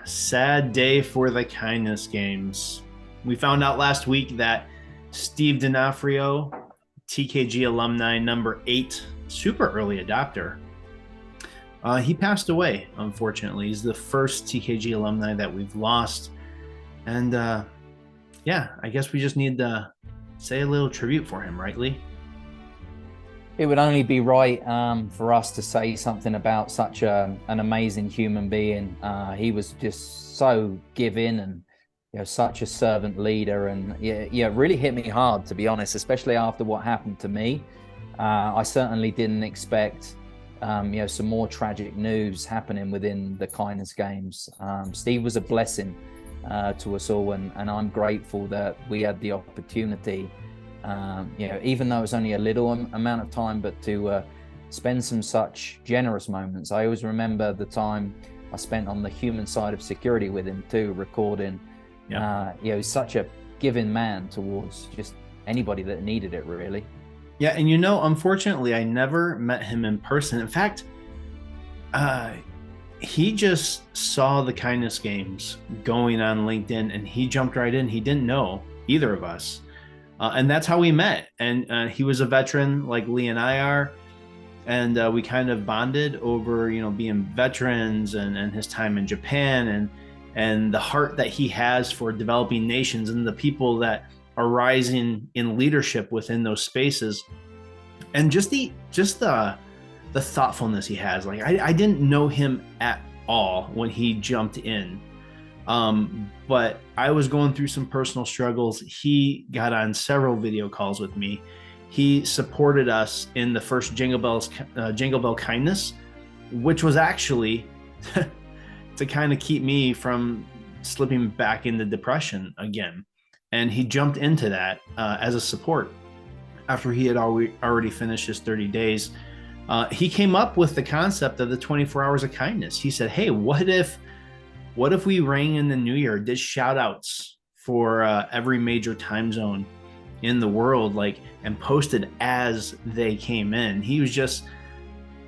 sad day for the kindness games. We found out last week that Steve Donofrio, TKG alumni number 8, super early adopter, he passed away, unfortunately. He's the first TKG alumni that we've lost. And yeah, I guess we just need to say a little tribute for him, right, Lee? It would only be right for us to say something about such an amazing human being. He was just so giving and such a servant leader, and yeah, it really hit me hard, to be honest, especially after what happened to me. I certainly didn't expect some more tragic news happening within the kindness games. Steve was a blessing to us all, and I'm grateful that we had the opportunity. Even though it was only a little amount of time, but to spend some such generous moments. I always remember the time I spent on the human side of security with him too, recording. He's such a giving man towards just anybody that needed it, really. Yeah, and unfortunately, I never met him in person. In fact, he just saw the kindness games going on LinkedIn, and he jumped right in. He didn't know either of us. And that's how we met. And he was a veteran like Lee and I are. And we kind of bonded over, being veterans and his time in Japan and the heart that he has for developing nations and the people that are rising in leadership within those spaces. And just the thoughtfulness he has. Like I didn't know him at all when he jumped in. But I was going through some personal struggles. He got on several video calls with me. He supported us in the first Jingle Bell Kindness, which was actually to kind of keep me from slipping back into depression again. And he jumped into that as a support after he had already finished his 30 days. He came up with the concept of the 24 hours of kindness. He said, hey, what if we rang in the new year, did shout outs for every major time zone in the world, and posted as they came in? He was just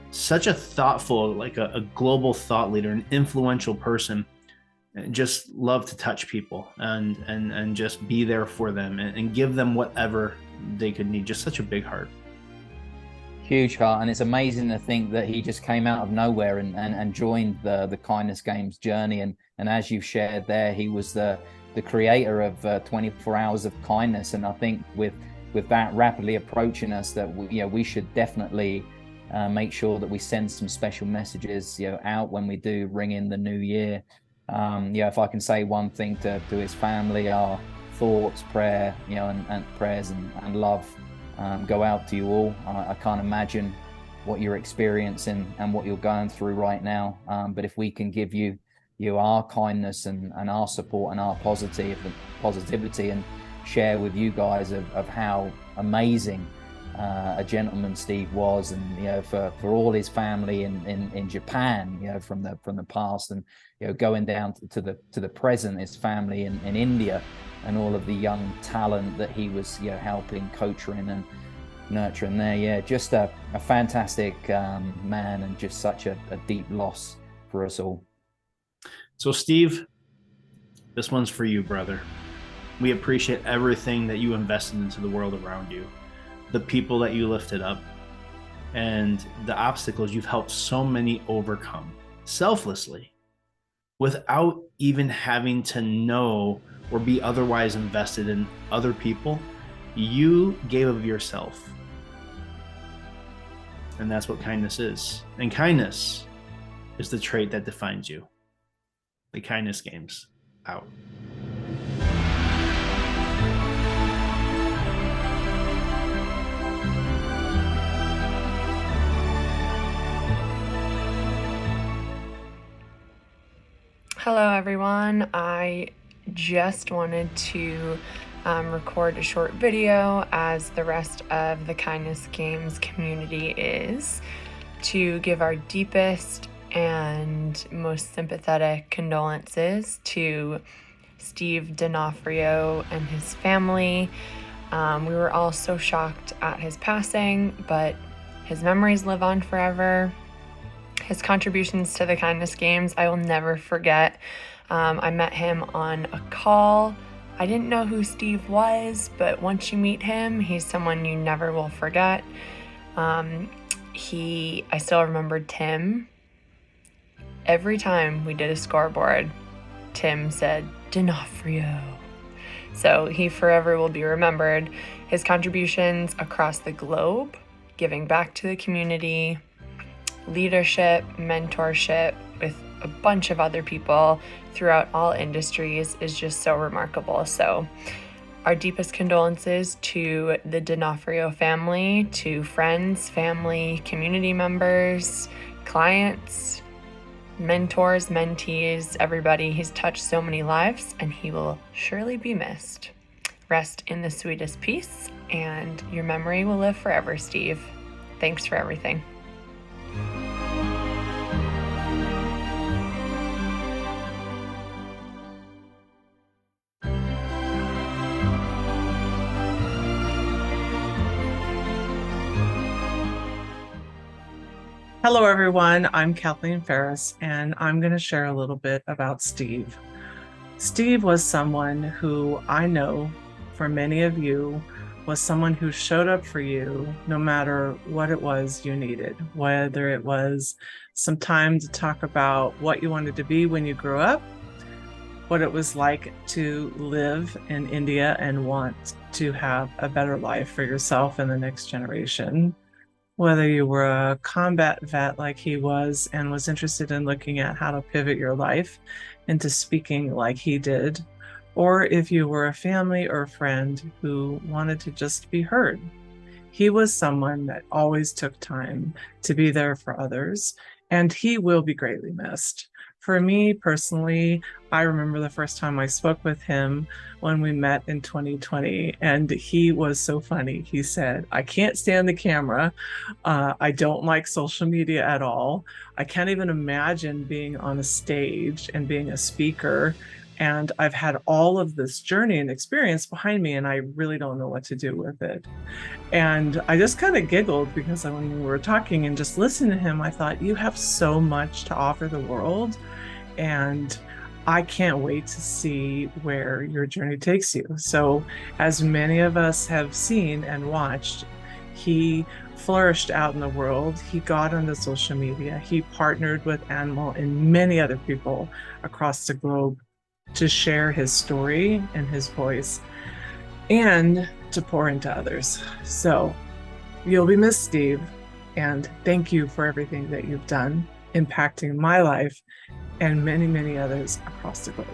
such a thoughtful, a global thought leader, an influential person, and just loved to touch people and just be there for them and give them whatever they could need. Just such a big heart. Huge heart, and it's amazing to think that he just came out of nowhere and joined the kindness games journey. And as you've shared there, he was the creator of 24 hours of kindness. And I think with that rapidly approaching us, that we should definitely make sure that we send some special messages out when we do ring in the new year. If I can say one thing to his family, our thoughts, prayer, and prayers and love go out to you all. I can't imagine what you're experiencing and what you're going through right now. But if we can give you our kindness and our support and our positivity and share with you guys of how amazing a gentleman Steve was, and for all his family in Japan, from the past, and going down to the present, his family in India, and all of the young talent that he was helping, coaching and nurturing there. Just a fantastic man, and just such a deep loss for us all. So Steve, this one's for you, brother. We appreciate everything that you invested into the world around you, the people that you lifted up, and the obstacles you've helped so many overcome selflessly, without even having to know or be otherwise invested in other people. You gave of yourself. And that's what kindness is. And kindness is the trait that defines you. The kindness games out. Hello, everyone. I just wanted to record a short video, as the rest of the Kindness Games community is, to give our deepest and most sympathetic condolences to Steve Donofrio and his family. We were all so shocked at his passing, but his memories live on forever. His contributions to the Kindness Games, I will never forget. I met him on a call. I didn't know who Steve was, but once you meet him, he's someone you never will forget. I still remember Tim. Every time we did a scoreboard, Tim said, Donofrio. So he forever will be remembered. His contributions across the globe, giving back to the community, leadership, mentorship with a bunch of other people throughout all industries is just so remarkable. So our deepest condolences to the Donofrio family, to friends, family, community members, clients, mentors, mentees, everybody. He's touched so many lives, and he will surely be missed. Rest in the sweetest peace, and your memory will live forever, Steve. Thanks for everything. Hello, everyone. I'm Kathleen Ferris, and I'm going to share a little bit about Steve. Steve was someone who I know, for many of you, was someone who showed up for you no matter what it was you needed, whether it was some time to talk about what you wanted to be when you grew up, what it was like to live in India and want to have a better life for yourself and the next generation. Whether you were a combat vet like he was and was interested in looking at how to pivot your life into speaking like he did, or if you were a family or a friend who wanted to just be heard. He was someone that always took time to be there for others, and he will be greatly missed. For me personally, I remember the first time I spoke with him when we met in 2020, and he was so funny. He said, I can't stand the camera. I don't like social media at all. I can't even imagine being on a stage and being a speaker. And I've had all of this journey and experience behind me, and I really don't know what to do with it. And I just kind of giggled because when we were talking and just listening to him, I thought, you have so much to offer the world. And I can't wait to see where your journey takes you. So as many of us have seen and watched, he flourished out in the world. He got onto social media. He partnered with Animal and many other people across the globe to share his story and his voice and to pour into others. So you'll be missed, Steve. And thank you for everything that you've done, impacting my life and many, many others across the globe.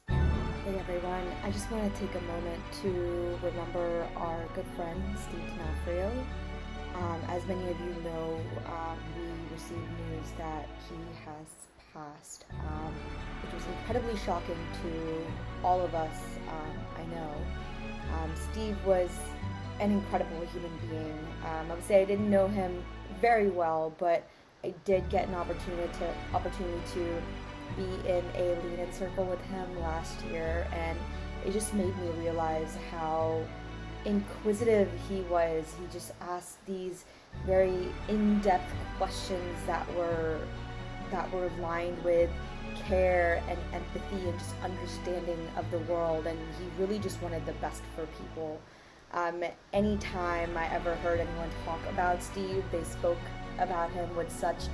Hey everyone, I just want to take a moment to remember our good friend Steve Donofrio. As many of you know, we received news that he has passed, which was incredibly shocking to all of us, I know. Steve was an incredible human being. I would say I didn't know him very well, but I did get an opportunity to be in a lean-in circle with him last year, and it just made me realize how inquisitive he was. He just asked these very in-depth questions that were lined with care and empathy and just understanding of the world, and he really just wanted the best for people. Anytime I ever heard anyone talk about Steve, they spoke about him with such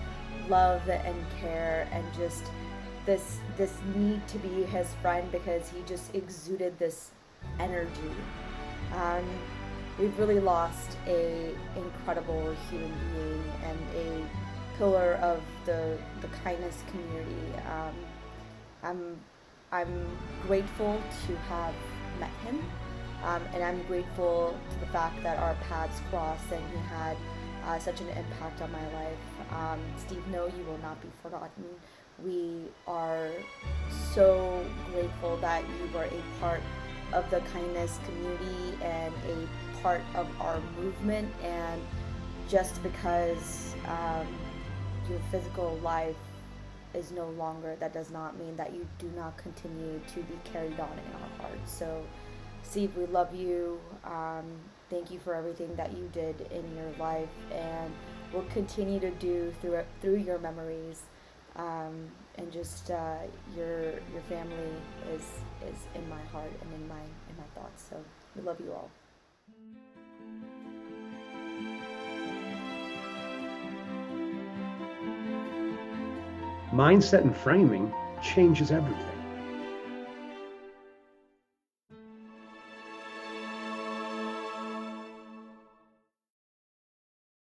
love and care and just this need to be his friend because he just exuded this energy. We've really lost a incredible human being and a pillar of the kindness community. I'm grateful to have met him, and I'm grateful to the fact that our paths crossed and he had such an impact on my life. Steve, no, you will not be forgotten. We are so grateful that you were a part of the kindness community and a part of our movement, and just because your physical life is no longer, that does not mean that you do not continue to be carried on in our hearts. So Steve, we love you. Thank you for everything that you did in your life, and will continue to do through your memories, and just your family is in my heart and in my thoughts. So we love you all. Mindset and framing changes everything.